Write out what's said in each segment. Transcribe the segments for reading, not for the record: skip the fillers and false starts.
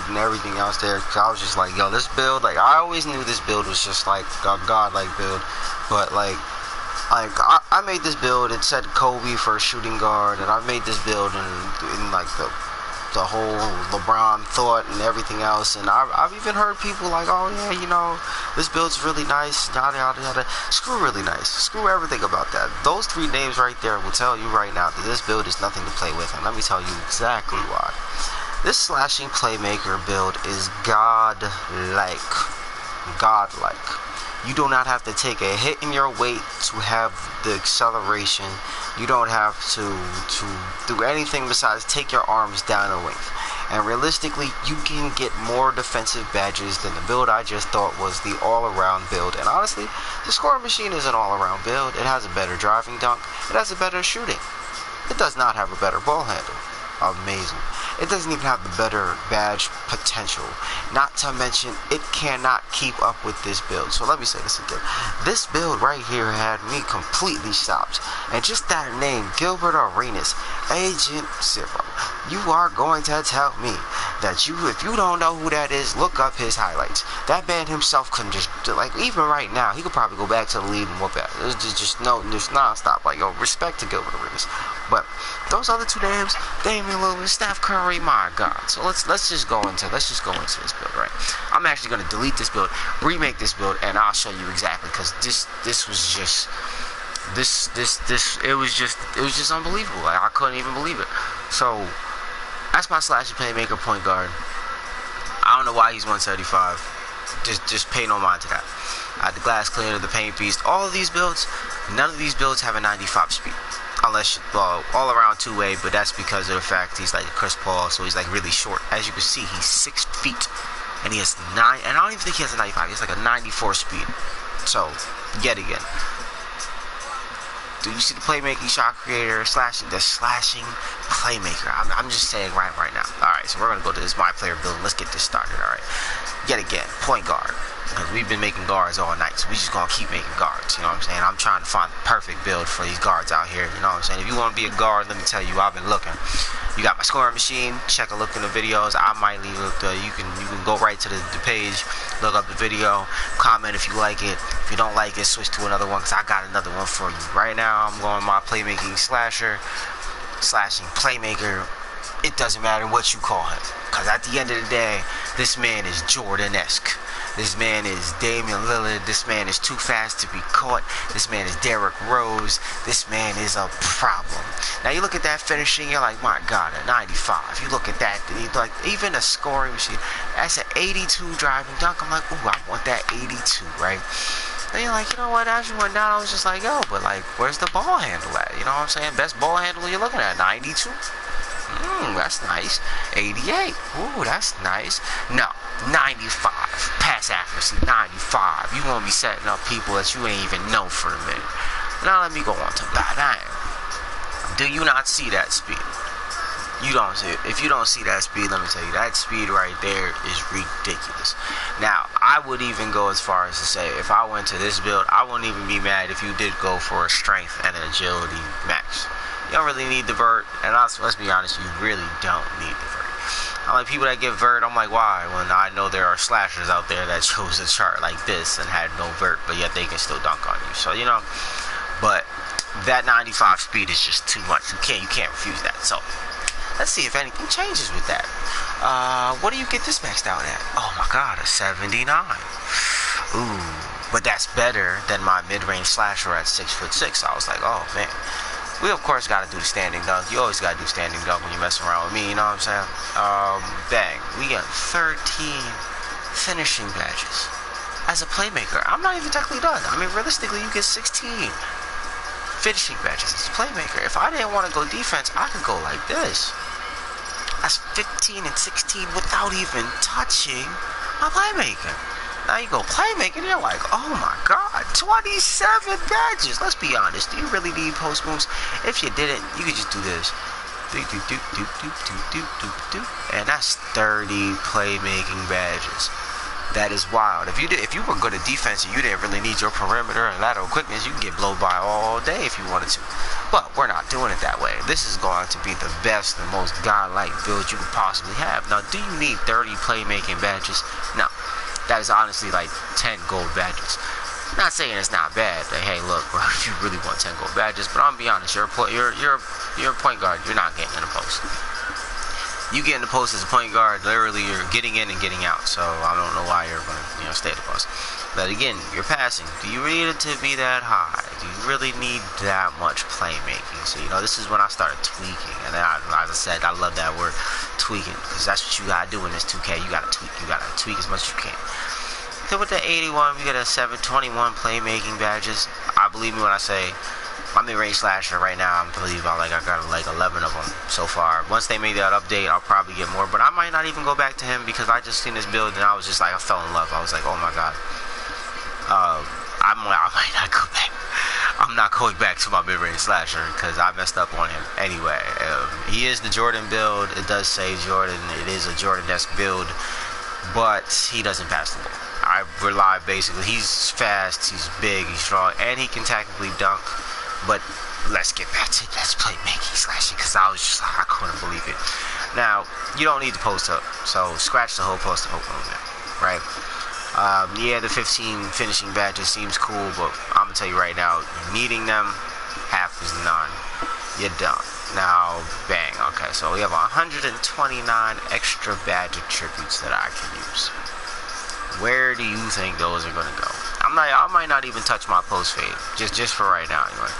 and everything else there. Cause I was just like, yo, this build, like, I always knew this build was just like a godlike build, but like I made this build. It said Kobe for a shooting guard, and I made this build in like the whole LeBron thought and everything else. And I've even heard people like, oh yeah, you know, this build's really nice, yada yada yada. Screw really nice. Screw everything about that. Those three names right there will tell you right now that this build is nothing to play with, and let me tell you exactly why. This slashing playmaker build is godlike. Godlike. You do not have to take a hit in your weight to have the acceleration. You don't have to do anything besides take your arms down a length. And realistically, you can get more defensive badges than the build I just thought was the all-around build. And honestly, the scoring machine is an all-around build. It has a better driving dunk. It has a better shooting. It does not have a better ball handle. Amazing. It doesn't even have the better badge potential. Not to mention, it cannot keep up with this build. So let me say this again. This build right here had me completely stopped. And just that name, Gilbert Arenas, Agent Zero. You are going to tell me that if you don't know who that is, look up his highlights. That man himself couldn't just, like, even right now, he could probably go back to the lead and whoop that. There's just non-stop. Like, yo, respect to Gilbert Arenas. But those other two names, Damian Lillard, Steph Curry, my God. So let's just go into this build, right? I'm actually gonna delete this build, remake this build, and I'll show you exactly, because this was just it was just unbelievable. Like, I couldn't even believe it. So that's my slashing playmaker point guard. I don't know why he's 175. Just pay no mind to that. The glass cleaner, the paint beast, all of these builds, none of these builds have a 95 speed. Unless, well, all around two-way, but that's because of the fact he's like a Chris Paul, so he's like really short. As you can see, he's 6 feet, and he has 9, and I don't even think he has a 95, he has like a 94 speed. So, yet again, do you see the playmaking shot creator, the slashing playmaker? I'm just saying right now. Alright, so we're going to go to this My Player build. Let's get this started, alright? Yet again, point guard. Because we've been making guards all night, so we just gonna keep making guards, you know what I'm saying? I'm trying to find the perfect build for these guards out here, you know what I'm saying? If you want to be a guard, let me tell you, I've been looking. You got my scoring machine, check a look in the videos. I might leave you can go right to the page, look up the video, comment if you like it. If you don't like it, switch to another one, because I got another one for you. Right now, I'm going my playmaking slashing playmaker. It doesn't matter what you call him, because at the end of the day, this man is Jordan-esque. This man is Damian Lillard. This man is too fast to be caught. This man is Derrick Rose. This man is a problem. Now you look at that finishing, you're like, my God, a 95. You look at that, like, even a scoring machine, that's an 82 driving dunk. I'm like, ooh, I want that 82, right? And you're like, you know what, as you went down, I was just like, yo, but like, where's the ball handle at? You know what I'm saying? Best ball handle you're looking at, 92? That's nice. 88. Ooh, that's nice. No, 95. Pass accuracy, 95. You won't be setting up people that you ain't even know for a minute. Now let me go on to bang. Do you not see that speed? You don't see it. If you don't see that speed, let me tell you, that speed right there is ridiculous. Now, I would even go as far as to say, if I went to this build, I wouldn't even be mad if you did go for a strength and an agility max. You don't really need the vert, and let's be honest, you really don't need the vert. I like people that get vert, I'm like, why? When I know there are slashers out there that chose a chart like this and had no vert, but yet they can still dunk on you. So, you know, but that 95 speed is just too much. You can't refuse that. So, let's see if anything changes with that. What do you get this maxed out at? Oh my God, a 79. Ooh, but that's better than my mid-range slasher at 6'6". I was like, oh man. We of course gotta do the standing dunk. You always gotta do standing dunk when you're messing around with me, you know what I'm saying? Bang. We got 13 finishing badges. As a playmaker, I'm not even technically done. I mean, realistically, you get 16 finishing badges as a playmaker. If I didn't want to go defense, I could go like this. That's 15 and 16 without even touching my playmaker. Now you go playmaking, you're like, oh my God, 27 badges. Let's be honest, do you really need post moves? If you didn't, you could just do this. And that's 30 playmaking badges. That is wild. If you were good at defense and you didn't really need your perimeter and lateral quickness, you can get blown by all day if you wanted to. But we're not doing it that way. This is going to be the best and most godlike build you could possibly have. Now, do you need 30 playmaking badges? No. That is honestly like 10 gold badges. Not saying it's not bad. Like, hey, look, bro, if you really want 10 gold badges, but I'm gonna be honest, you're a point guard. You're not getting in the post. You get in the post as a point guard, literally you're getting in and getting out. So I don't know why you're going to stay at the post. But again, you're passing. Do you need it to be that high? Do you really need that much playmaking? So this is when I started tweaking. And then, as I said, I love that word, tweaking, because that's what you gotta do in this 2K. You gotta tweak. You gotta tweak as much as you can. Then with the 81, we got a 721 playmaking badges. I believe me when I say, my mid-range slasher right now, I believe I got like 11 of them so far. Once they make that update, I'll probably get more. But I might not even go back to him because I just seen this build and I was just like, I fell in love. I was like, oh my god. I might not go back. I'm not going back to my mid-range slasher because I messed up on him. Anyway, he is the Jordan build. It does say Jordan. It is a Jordan-esque build, but he doesn't pass the ball. I rely basically. He's fast. He's big. He's strong, and he can tactically dunk. But let's get back to that's playmaking slashing because I was just like, I couldn't believe it. Now, you don't need to post up, so scratch the whole post up movement, right? Yeah, the 15 finishing badges seems cool, but I'm gonna tell you right now, needing them, half is none. You're done. Now, bang. Okay, so we have 129 extra badge attributes that I can use. Where do you think those are gonna go? I might not even touch my post fade, just for right now anyway.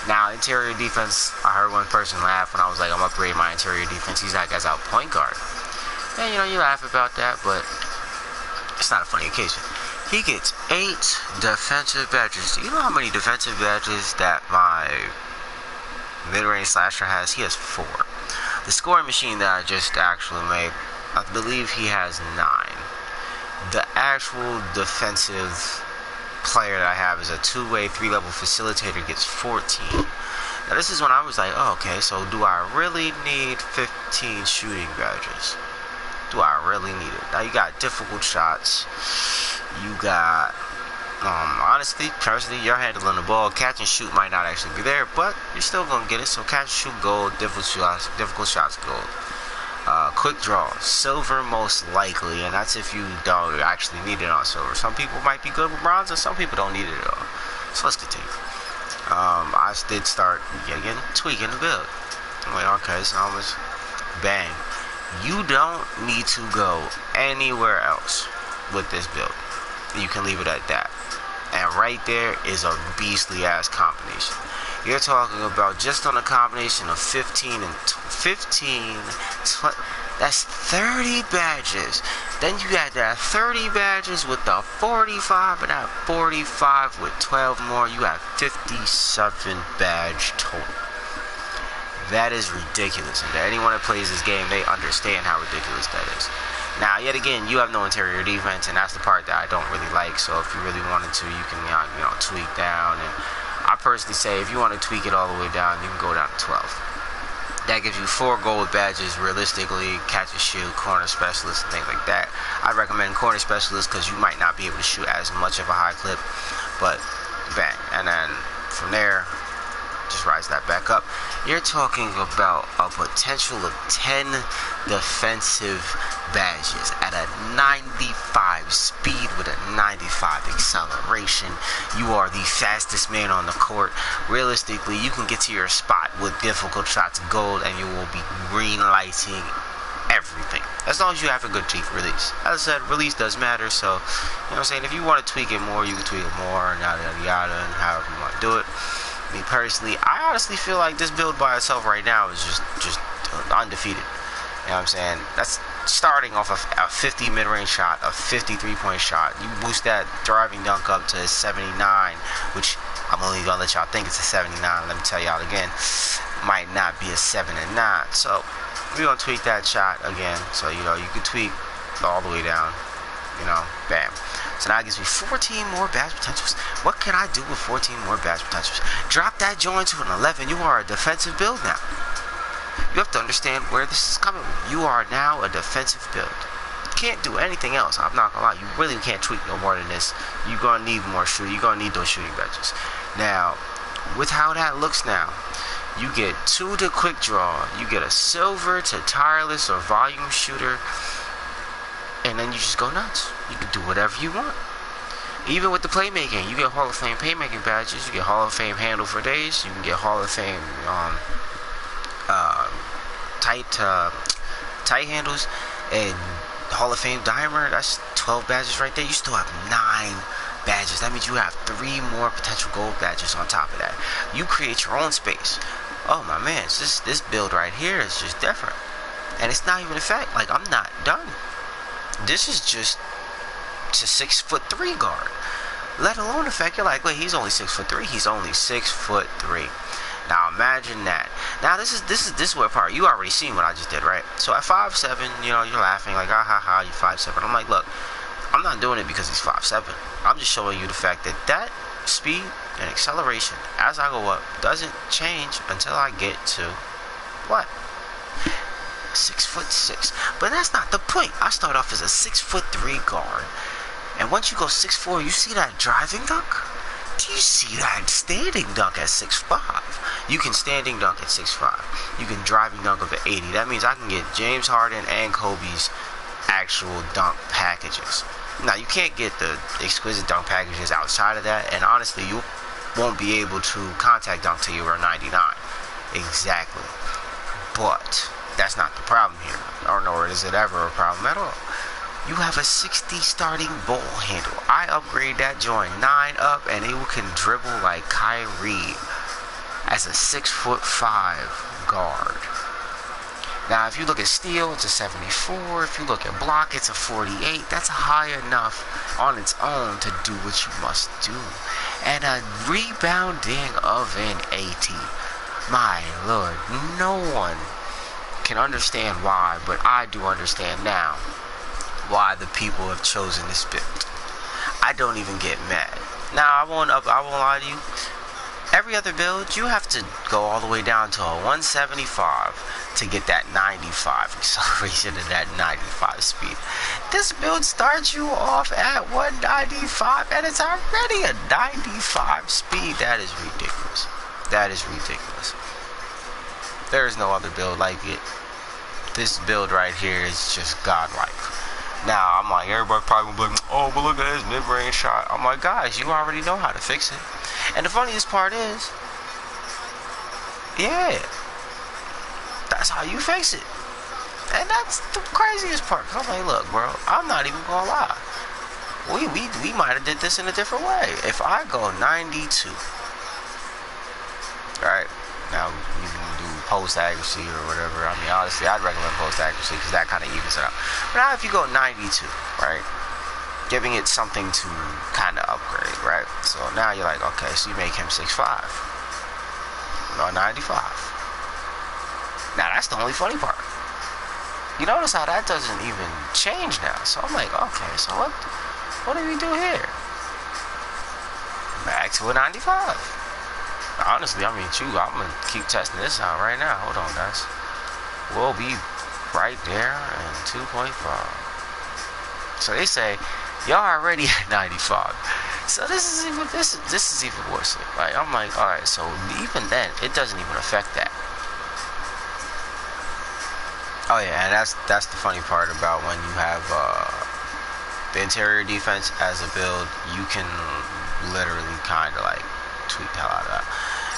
Now, interior defense, I heard one person laugh when I was like, I'm upgrading my interior defense. He's like, as out point guard. And you laugh about that, but it's not a funny occasion. He gets 8 defensive badges. Do you know how many defensive badges that my mid-range slasher has? He has 4. The scoring machine that I just actually made, I believe he has 9. The actual defensive player that I have is a 2-way 3-level facilitator, gets 14. Now this is when I was like, oh, okay, so do I really need 15 shooting badges? Do I really need it? Now you got difficult shots. You got honestly, personally, you're handling the ball. Catch and shoot might not actually be there, but you're still gonna get it. So catch and shoot gold, difficult shots gold. Quick draw, silver most likely, and that's if you don't actually need it on silver. Some people might be good with bronze, and some people don't need it at all. So let's continue. I did start again tweaking the build. I'm like, okay, so I was bang. You don't need to go anywhere else with this build. You can leave it at that. And right there is a beastly ass combination. You're talking about just on a combination of 15 and 15, 20, that's 30 badges. Then you got that 30 badges with the 45 and that 45 with 12 more. You have 57 badge total. That is ridiculous. And to anyone that plays this game, they understand how ridiculous that is. Now, yet again, you have no interior defense, and that's the part that I don't really like. So if you really wanted to, you can tweak down. And I personally say if you want to tweak it all the way down, you can go down to 12. That gives you 4 gold badges realistically, catch and shoot, corner specialist, and things like that. I recommend corner specialist because you might not be able to shoot as much of a high clip, but bang. And then from there, just rise that back up. You're talking about a potential of 10 defensive badges at a 95 speed with a 95 acceleration. You are the fastest man on the court. Realistically, you can get to your spot with difficult shots gold, and you will be green lighting everything. As long as you have a good release. As I said, release does matter, so, you know what I'm saying? If you want to tweak it more, you can tweak it more, and yada yada yada, and however you want to do it. Me personally, I honestly feel like this build by itself right now is just undefeated. You know what I'm saying? That's starting off of a 50 mid-range shot, a 50 3-point shot. You boost that driving dunk up to 79, which I'm only gonna let y'all think it's a 79. Let me tell y'all again, might not be a 7 and 9. So we're gonna tweak that shot again. So you can tweak all the way down. Bam. So now it gives me 14 more badge potentials. What can I do with 14 more badge potentials? Drop that joint to an 11. You are a defensive build now. You have to understand where this is coming from. You are now a defensive build. can't do anything else. I'm not gonna lie. You really can't tweak no more than this. You're gonna need more shooting. You're gonna need those shooting badges. Now, with how that looks now, you get 2 to quick draw. You get a silver to tireless or volume shooter. And then you just go nuts. You can do whatever you want. Even with the playmaking, you get Hall of Fame playmaking badges. You get Hall of Fame handle for days. You can get Hall of Fame tight handles and Hall of Fame dimer. That's 12 badges right there. You still have 9 badges. That means you have 3 more potential gold badges on top of that. You create your own space. Oh my man, this build right here is just different. And it's not even a fact. Like, I'm not done. This is just to 6'3" guard. Let alone the fact you're like, wait, he's only 6'3". He's only 6'3". Now imagine that. Now this is what part you already seen what I just did, right? So at 5'7", you know, you're laughing like, ah ha ha, you're 5'7". I'm like, look, I'm not doing it because he's 5'7". I'm just showing you the fact that speed and acceleration as I go up doesn't change until I get to what? 6'6". But that's not the point. I start off as a 6'3" guard, and once you go 6'4", you see that driving dunk? Do you see that standing dunk at 6'5"? You can standing dunk at 6'5". You can driving dunk up at 80. That means I can get James Harden and Kobe's actual dunk packages. Now, you can't get the exquisite dunk packages outside of that, and honestly, you won't be able to contact dunk till you are 99. Exactly. But that's not the problem here, or nor is it ever a problem at all. You have a 60 starting ball handle. I upgrade that joint 9 up, and it can dribble like Kyrie as a 6'5" guard. Now, if you look at steal, it's a 74. If you look at block, it's a 48. That's high enough on its own to do what you must do. And a rebounding of an 80. My Lord, no one can understand why, but I do understand now why the people have chosen this build. I don't even get mad. Now, I won't lie to you. Every other build, you have to go all the way down to a 175 to get that 95 acceleration and that 95 speed. This build starts you off at 195, and it's already a 95 speed. That is ridiculous. That is ridiculous. There is no other build like it. This build right here is just godlike. Now, I'm like, everybody probably will be like, oh, but look at this mid-range shot. I'm like, guys, you already know how to fix it. And the funniest part is, yeah, that's how you fix it. And that's the craziest part. Cause I'm like, look, bro, I'm not even gonna lie. We might have did this in a different way. If I go 92, right? Now, you can do post accuracy or whatever. I mean, honestly, I'd recommend post accuracy because that kind of evens it out. But now if you go 92, right? Giving it something to kind of upgrade, right? So now you're like, okay, so you make him 6'5". No, 95. Now, that's the only funny part. You notice how that doesn't even change now. So I'm like, okay, so what do we do here? Back to a 95. Honestly, I mean, I'm going to keep testing this out right now. Hold on, guys. We'll be right there in 2.5. So they say, y'all already at 95. So this is even worse. Like, I'm like, alright, so even then, it doesn't even affect that. Oh yeah, and that's the funny part about when you have the interior defense as a build. You can literally kind of like tweak the hell out of that.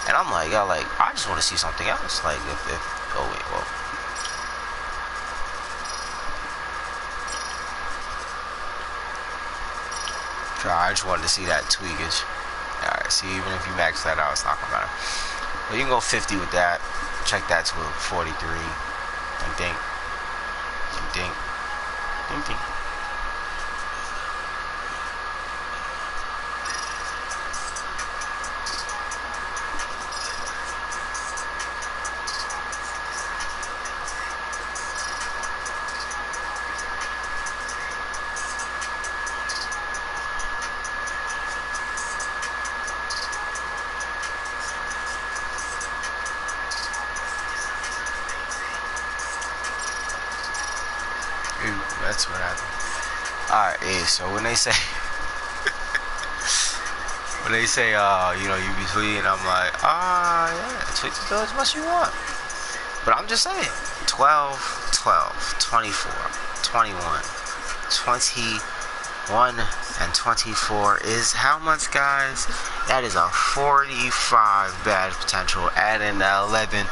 And I'm like, yo, like, I just want to see something else. Like, oh wait, well. I just wanted to see that tweakage. Alright, see, even if you max that out, it's not gonna matter. But you can go 50 with that. Check that to a 43. Ding, ding. Ding, ding. That's what happened. Alright, yeah, so when they say you know, you be tweeting, I'm like, yeah, tweet as much as you want. But I'm just saying, 12, 12, 24, 21, 21, and 24 is how much, guys? That is a 45 badge potential. Add in the 11,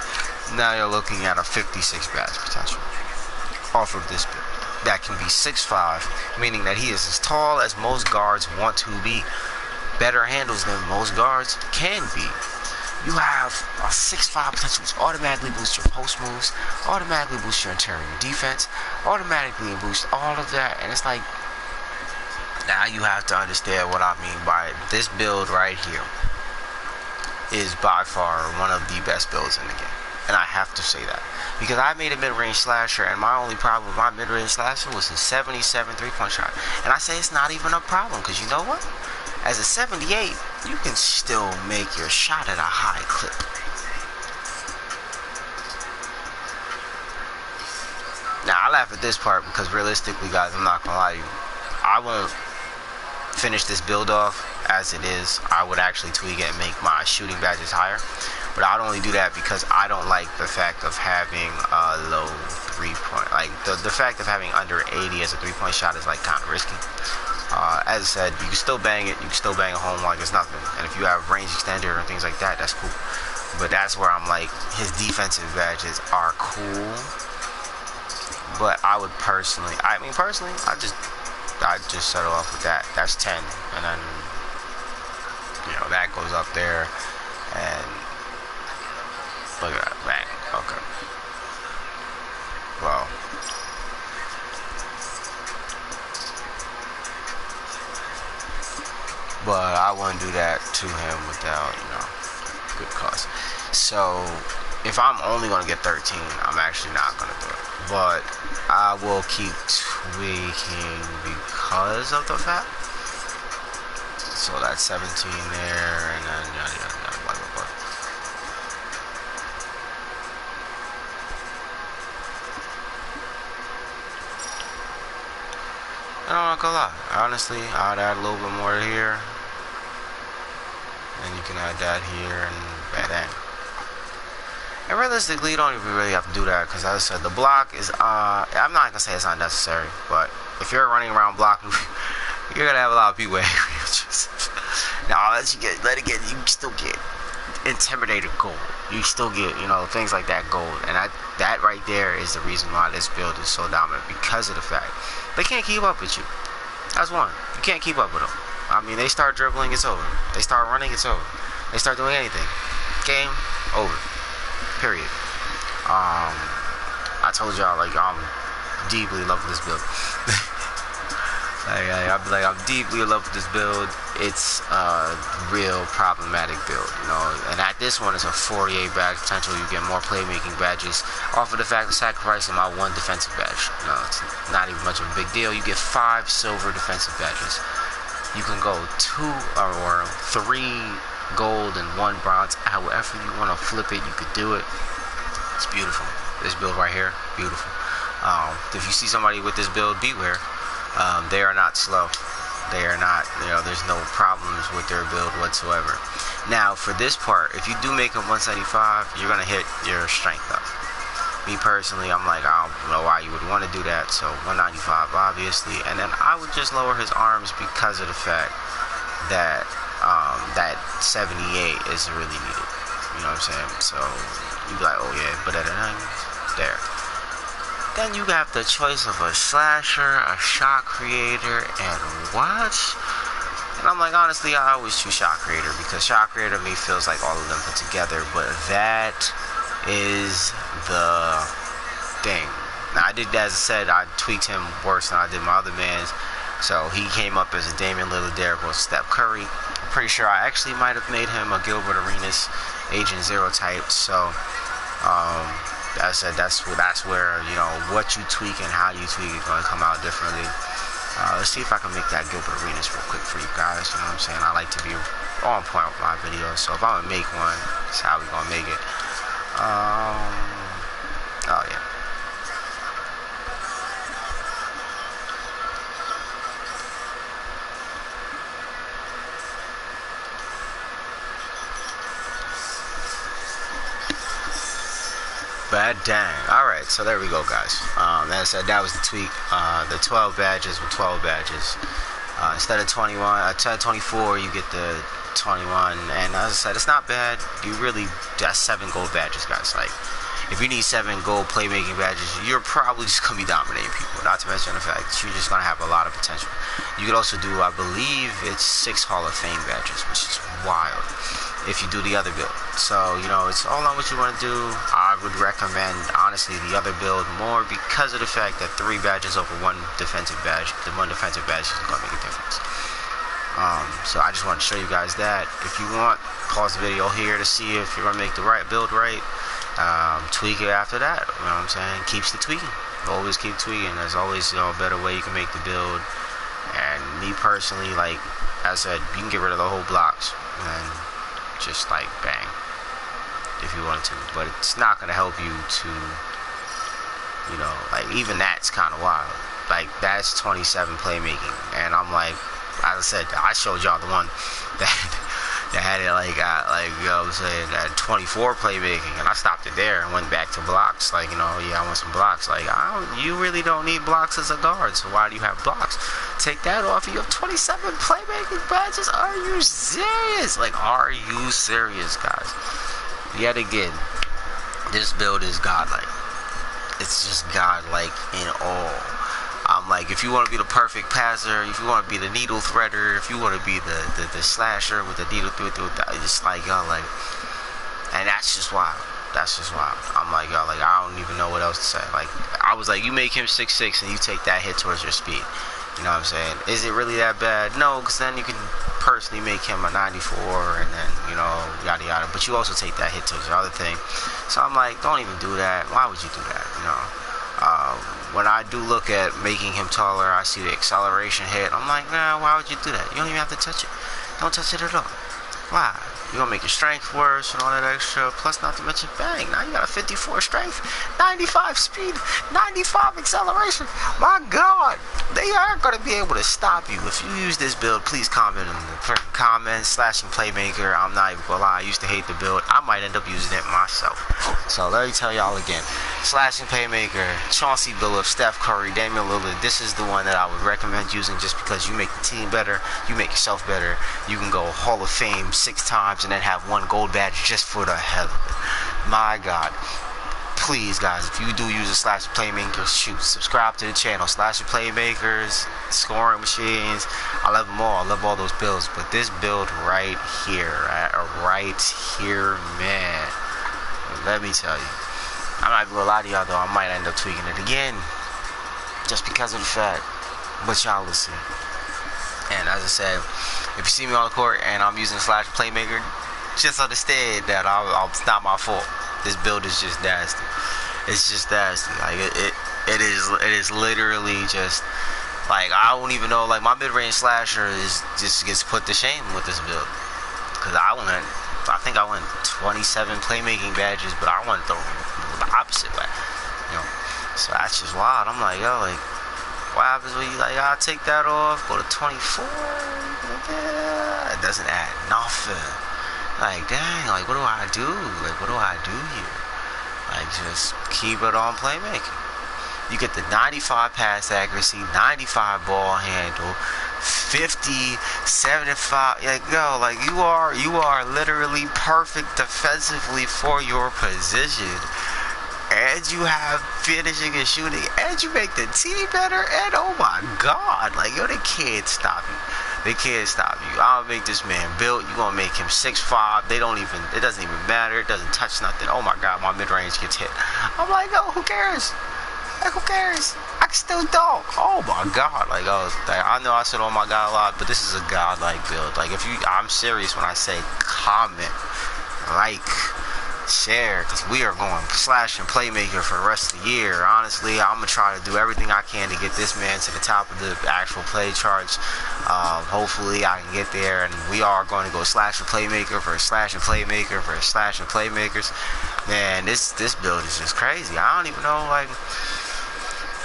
now you're looking at a 56 badge potential off of this build. That can be 6'5", meaning that he is as tall as most guards want to be. Better handles than most guards can be. You have a 6'5" potential, which automatically boosts your post moves, automatically boosts your interior defense, automatically boosts all of that. And it's like, now you have to understand what I mean by it. This build right here is by far one of the best builds in the game. And I have to say that. Because I made a mid-range slasher, and my only problem with my mid-range slasher was a 77 3-point shot. And I say it's not even a problem, because you know what? As a 78, you can still make your shot at a high clip. Now, I laugh at this part because realistically, guys, I'm not going to lie to you. I won't finish this build off as it is. I would actually tweak it and make my shooting badges higher. But I'd only do that because I don't like the fact of having a low 3-point. Like, the fact of having under 80 as a 3-point shot is, like, kind of risky. As I said, you can still bang it. You can still bang a home like it's nothing. And if you have range extender and things like that, that's cool. But that's where I'm like, his defensive badges are cool. But I would personally, I just settle off with that. That's 10. And then, you know, that goes up there. And look at that, bang. Okay. Well. But I wouldn't do that to him without, you know, good cause. So, if I'm only going to get 13, I'm actually not going to do it. But I will keep tweaking because of the fact. So that's 17 there, and then blah, blah, blah. And I'm not gonna lie, honestly, I'd add a little bit more here. And you can add that here and bang. And realistically, you don't even really have to do that because, as I said, the block is, I'm not going to say it's unnecessary, but if you're running around blocking, you're going to have a lot of people angry at yourself. Now, let it get, you still get intimidated gold. You still get, you know, things like that gold. And that right there is the reason why this build is so dominant, because of the fact they can't keep up with you. That's one. You can't keep up with them. I mean, they start dribbling, it's over. They start running, it's over. They start doing anything. Game over. Period. I told y'all, like, I'm deeply in love with this build. I'm deeply in love with this build. It's a real problematic build, you know. And at this one, it's a 48 badge potential. You get more playmaking badges off of the fact of sacrificing my one defensive badge. You know, it's not even much of a big deal. You get 5 silver defensive badges. You can go 2 or 3 gold and 1 bronze. However you want to flip it, you could do it. It's beautiful. This build right here, beautiful. If you see somebody with this build, beware. They are not slow. They are not, you know, there's no problems with their build whatsoever. Now, for this part, if you do make him 175, you're going to hit your strength up. Me personally, I'm like, I don't know why you would want to do that. So 195, obviously. And then I would just lower his arms because of the fact that that 78 is really needed. You know what I'm saying? So you be like, oh yeah, but there. Then you have the choice of a slasher, a shot creator, and what? And I'm like, honestly, I always choose shot creator because shot creator to me feels like all of them put together. But that is the thing. Now, I did, as I said, I tweaked him worse than I did my other mans. So he came up as a Damian Lillard, Derrick Rose, Steph Curry. I'm pretty sure I actually might have made him a Gilbert Arenas Agent Zero type. So, as I said, that's where, you know, what you tweak and how you tweak is going to come out differently. Let's see if I can make that Gilbert Arenas real quick for you guys. You know what I'm saying? I like to be on point with my videos. So if I'm going to make one, that's how we're going to make it. Oh, yeah. bad. Dang. Alright, so there we go, guys. As I said, that was the tweak. The 12 badges with 12 badges. Instead of 24, you get the 21. And as I said, it's not bad. That's 7 gold badges, guys. Like, if you need 7 gold playmaking badges, you're probably just going to be dominating people. Not to mention the fact that you're just going to have a lot of potential. You could also do, I believe, it's 6 Hall of Fame badges, which is wild if you do the other build. So, it's all on what you want to do. I would recommend, honestly, the other build more because of the fact that 3 badges over 1 defensive badge, the 1 defensive badge isn't going to make a difference. So I just want to show you guys that. If you want, pause the video here to see if you're going to make the right build right. Tweak it after that. You know what I'm saying? Keeps the tweaking. Always keep tweaking. There's always a better way you can make the build. And me personally, like I said, you can get rid of the whole blocks and just like bang if you wanted to. But it's not gonna help you to, like even that's kind of wild. Like that's 27 playmaking, and I'm like, as I said, I showed y'all the one that had it I'm saying, at 24 playmaking, and I stopped it there and went back to blocks. Like, I want some blocks. Like, you really don't need blocks as a guard, so why do you have blocks? Take that off. You have 27 playmaking badges. Are you serious? Like, are you serious, guys? Yet again, this build is godlike. It's just godlike in all. Like, if you want to be the perfect passer, if you want to be the needle threader, if you want to be the slasher with the needle through, it's like, and that's just wild. That's just wild. I'm like, I don't even know what else to say. Like, I was like, you make him 6'6" and you take that hit towards your speed. You know what I'm saying? Is it really that bad? No, because then you can personally make him a 94 and then, yada yada. But you also take that hit towards your other thing. So I'm like, don't even do that. Why would you do that? When I do look at making him taller, I see the acceleration hit. I'm like, nah, why would you do that? You don't even have to touch it. Don't touch it at all. Why? You're going to make your strength worse and all that extra. Plus, not to mention, bang, now you got a 54 strength, 95 speed, 95 acceleration. My God, they aren't going to be able to stop you. If you use this build, please comment in the comments. Slashing Playmaker, I'm not even going to lie, I used to hate the build. I might end up using it myself. So let me tell y'all again. Slashing Playmaker, Chauncey Billups, Steph Curry, Damian Lillard. This is the one that I would recommend using just because you make the team better, you make yourself better. You can go Hall of Fame 6 times and then have 1 gold badge just for the hell of it. My God. Please, guys, if you do use a Slashing Playmaker, subscribe to the channel. Slashing Playmakers, scoring machines. I love them all. I love all those builds. But this build right here, man. Let me tell you. I'm not even gonna lie to y'all though, I might end up tweaking it again. Just because of the fact. But y'all listen. And as I said, if you see me on the court and I'm using Slashing Playmaker, just understand that it's not my fault. This build is just nasty. It's just nasty. Like it is literally just like I don't even know. Like my mid-range slasher just gets put to shame with this build. Cause I think I went 27 playmaking badges, but I went the opposite way. So that's just wild. I'm like, yo, like, what happens when you I take that off, go to 24? Yeah, it doesn't add nothing. Like, dang, like, what do I do? Like, what do I do here? Like, just keep it on playmaking. You get the 95 pass accuracy, 95 ball handle, 50, 75. Like, yo, like, you are literally perfect defensively for your position. And you have finishing and shooting, and you make the team better, and oh my God, like, yo, they can't stop you. They can't stop you. I'll make this man built. You're gonna make him 6'5". It doesn't even matter. It doesn't touch nothing. Oh my God, my mid-range gets hit. I'm like, yo, who cares? Like, who cares? I can still dunk. Oh my God, like, I know I said oh my God a lot, but this is a godlike build. Like, I'm serious when I say comment, like, share, because we are going Slashing Playmaker for the rest of the year. Honestly, I'm gonna try to do everything I can to get this man to the top of the actual play charts. Hopefully I can get there, and we are going to go Slashing Playmaker for Slashing Playmaker for Slashing Playmakers. Man, this build is just crazy. I don't even know, like,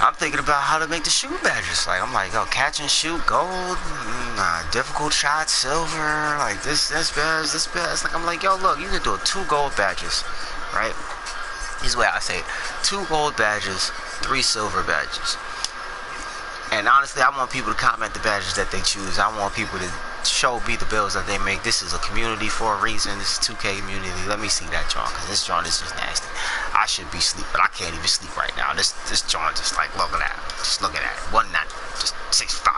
I'm thinking about how to make the shoot badges. Like, I'm like, oh, catch and shoot, gold, difficult shot, silver, like this badge. Like, I'm like, yo, look, you can do 2 gold badges, right? Here's the way I say it. 2 gold badges, 3 silver badges. And honestly, I want people to comment the badges that they choose. I want people to show me the builds that they make. This is a community for a reason. This is 2K community. Let me see that joint, because this joint is just nasty. I should be asleep, but I can't even sleep right now. This joint just like, look at that. Just looking at it. 190, just 6'5".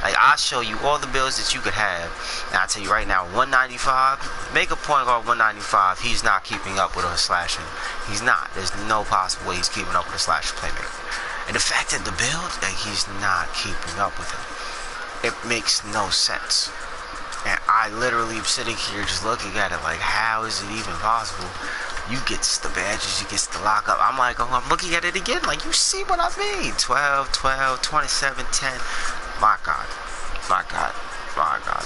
Like, I'll show you all the builds that you could have. And I'll tell you right now, 195, make a point guard 195. He's not keeping up with a slashing. He's not. There's no possible way he's keeping up with a slasher playmaker. And the fact that the build, like, he's not keeping up with him, it makes no sense. And I literally am sitting here just looking at it like, how is it even possible? You get the badges, you get the lockup. I'm like, oh, I'm looking at it again. Like, you see what I mean? 12, 27, 10. My God. My God. My God.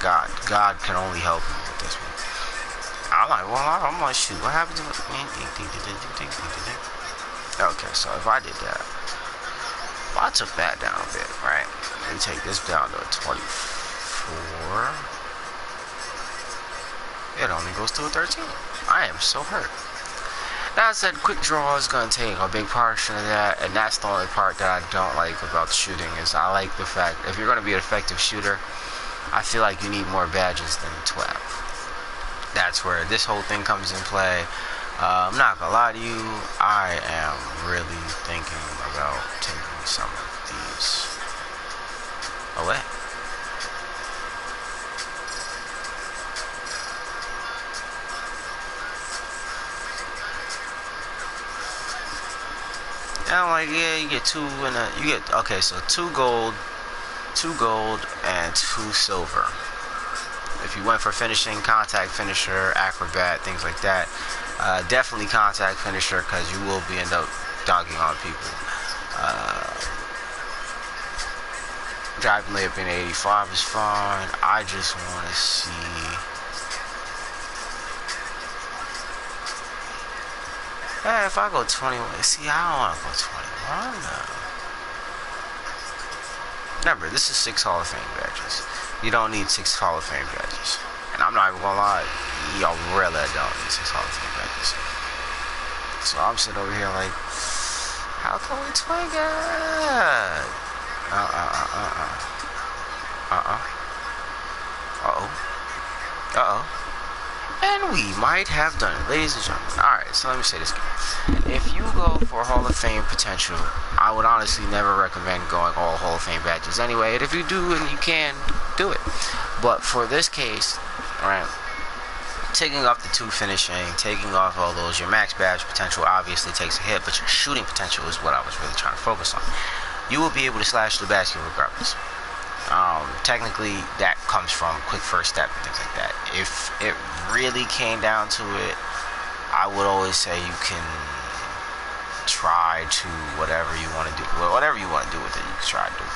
God. God can only help me with this one. I'm like, well, I'm like, shoot, what happened to it? Okay, so if I did that, well, I took that down a bit, right? Let me take this down to a 24. It only goes to a 13. I am so hurt. That said, quick draw is going to take a big portion of that, and that's the only part that I don't like about shooting. Is I like the fact if you're going to be an effective shooter, I feel like you need more badges than 12. That's where this whole thing comes in play. I'm not gonna lie to you, I am really thinking about taking some of these away. And I'm like, yeah, you get 2 and you get, okay, so 2 gold, and 2 silver. If you went for finishing, contact finisher, acrobat, things like that, definitely contact finisher, because you will end up dunking on people. Driving layup in 85 is fine. I just want to see. Hey, if I go 21, see, I don't want to go 21 though. Remember, this is 6 Hall of Fame badges. You don't need 6 Hall of Fame badges. And I'm not even gonna lie, y'all really don't need 6 Hall of Fame badges. So I'm sitting over here like, how can we twin it? And we might have done it, ladies and gentlemen. Alright, so let me say this again. If you go for Hall of Fame potential, I would honestly never recommend going all Hall of Fame badges anyway. And if you do and you can, do it. But for this case, alright, taking off the 2 finishing, taking off all those, your max badge potential obviously takes a hit, but your shooting potential is what I was really trying to focus on. You will be able to slash the basket regardless. Technically, that comes from quick first step and things like that. If it really came down to it, I would always say you can try to whatever you want to do. Whatever you want to do with it, you can try to do.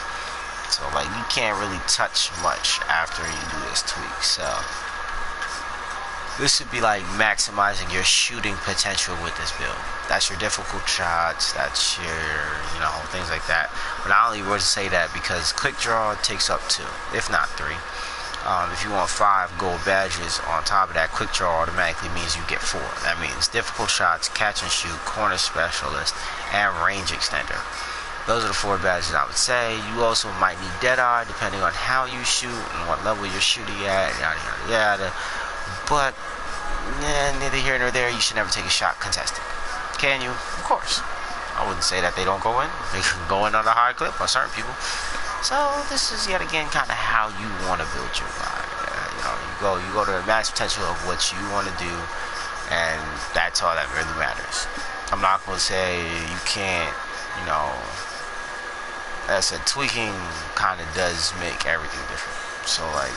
So, like, you can't really touch much after you do this tweak. So, this would be like maximizing your shooting potential with this build. That's your difficult shots, that's your, things like that. But I only would say that because quick draw takes up 2, if not 3. If you want 5 gold badges on top of that, quick draw automatically means you get 4. That means difficult shots, catch and shoot, corner specialist, and range extender. Those are the 4 badges I would say. You also might need Deadeye depending on how you shoot and what level you're shooting at, yada yada yada. But neither here nor there, you should never take a shot contested. Can you? Of course. I wouldn't say that they don't go in. They can go in on a high clip by certain people. So this is yet again kind of how you want to build your line. You go to the max potential of what you want to do, and that's all that really matters. I'm not going to say you can't, as I said, tweaking kind of does make everything different. So like,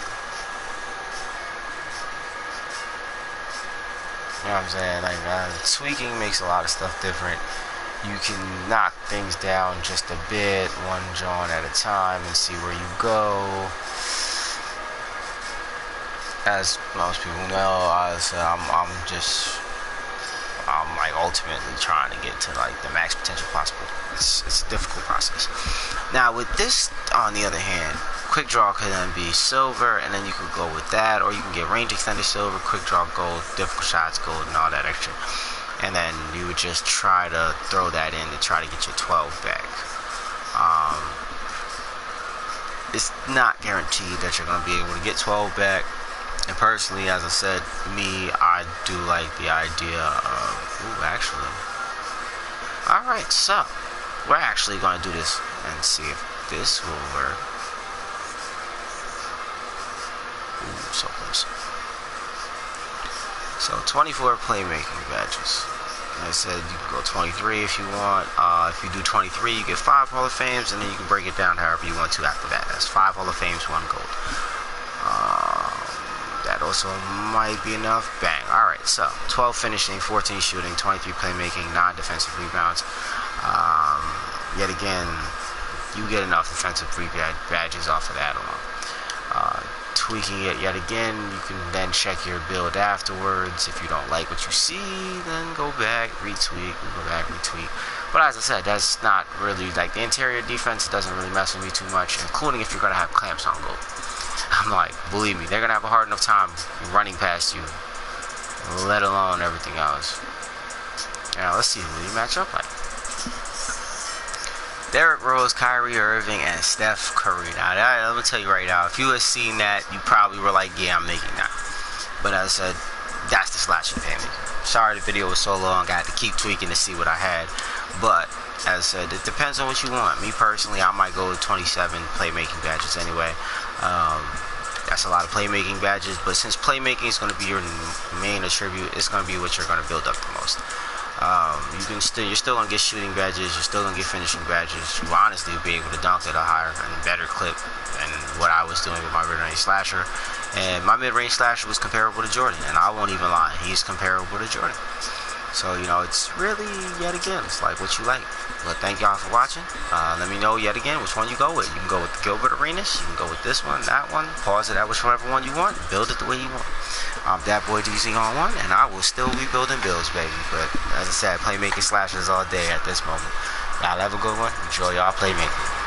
you know what I'm saying? Like, tweaking makes a lot of stuff different. You can knock things down just a bit, one joint at a time, and see where you go. As most people know, I'm like ultimately trying to get to like the max potential possible. It's a difficult process. Now with this, on the other hand, quick draw could then be silver, and then you could go with that, or you can get range extender silver, quick draw gold, difficult shots gold, and all that extra. and then you would just try to throw that in to try to get your 12 back. It's not guaranteed that you're going to be able to get 12 back. And personally, as I said, I do like the idea of... Alright, so we're actually going to do this and see if this will work. So close. So 24 playmaking badges. Like I said, you can go 23 if you want. If you do 23, you get 5 Hall of Fames, and then you can break it down however you want to after that. That's 5 Hall of Fames, 1 gold. That also might be enough. Bang. Alright, so 12 finishing, 14 shooting, 23 playmaking, 9 defensive rebounds. Yet again, you get enough defensive badges off of that alone. Tweaking it yet again, you can then check your build afterwards. If you don't like what you see, then go back, retweak, But as I said, that's not really, like, the interior defense doesn't really mess with me too much, including if you're going to have clamps on goal. I'm like, believe me, they're going to have a hard enough time running past you, let alone everything else. Now, let's see who you match up like. Derrick Rose, Kyrie Irving, and Steph Curry. Now, let me tell you right now, if you had seen that, you probably were like, yeah, I'm making that. But as I said, that's the slashing family. Sorry the video was so long, I had to keep tweaking to see what I had. But, as I said, it depends on what you want. Me personally, I might go with 27 playmaking badges anyway. That's a lot of playmaking badges, but since playmaking is going to be your main attribute, it's going to be what you're going to build up the most. You're still going to get shooting badges, you're still going to get finishing badges. You honestly will be able to dunk at a higher and better clip than what I was doing with my mid-range slasher. And my mid-range slasher was comparable to Jordan, and I won't even lie, he's comparable to Jordan. So, it's really, yet again, it's like what you like. But thank y'all for watching. Let me know yet again which one you go with. You can go with the Gilbert Arenas, you can go with this one, that one, pause it at whichever one you want, build it the way you want. I'm that boy DC on one, and I will still be building builds, baby. But as I said, playmaking slashers all day at this moment. Y'all have a good one. Enjoy y'all playmaking.